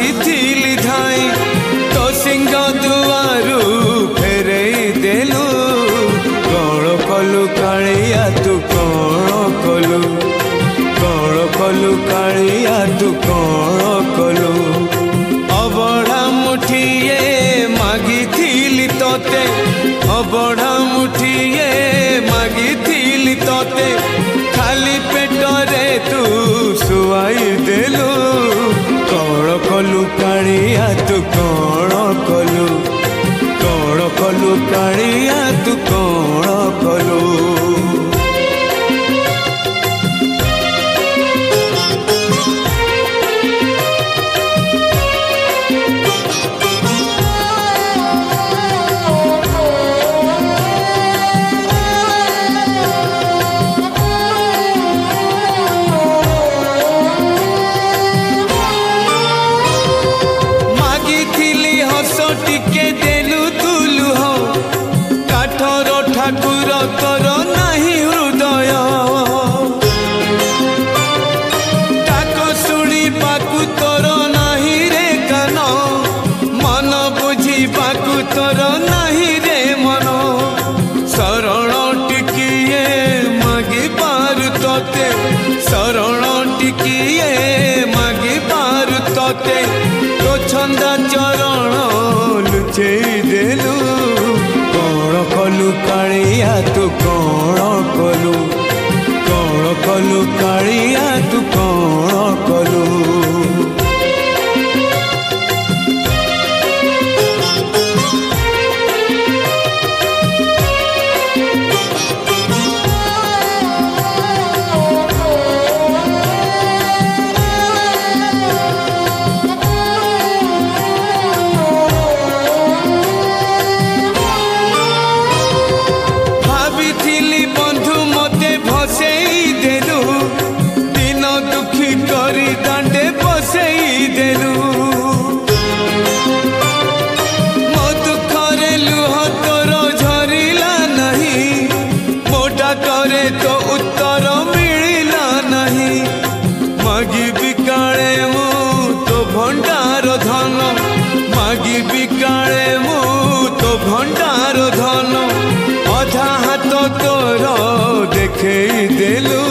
आसीथिली धाई तो सिंह दुआरू फेरे देलु कौन कलु कालिया तू कौन कलु कालिया तू कौन कलु अबढ़ा मुठिए मागिथिली तोते अबढ़ा मुठिए मागिथिली तोते खाली पेटरे तू सुवाई देलु कौन कलु कालिया तू कौन कलु कालिया तू कौन कलु टिके देलु तुलु हो काठर ठाकुर तोर नाही हृदय डाक शुणी पाकु तोर नाही रे कान मन बुझी पाकु तोर नाही रे मन शरण टिकिए मागी पारु तोते शरण टिकिए मागी पारु तोते तो छंदा चरण लुचे देलु कौन कलु कालिया तू कौन कलु कालिया तू कौन कलु बंधु मते भसेई देलु दिन दुखी करी दांडे बसेई देलु मो दुखरे लुह तोर झरिला नहीं मोटा करे तो उत्तर मिलिला नहीं मागी बिकाले मु तो भंडार धन मागी बिकाले मु तो भंडार धन अधा हाथ तोर देखे देलु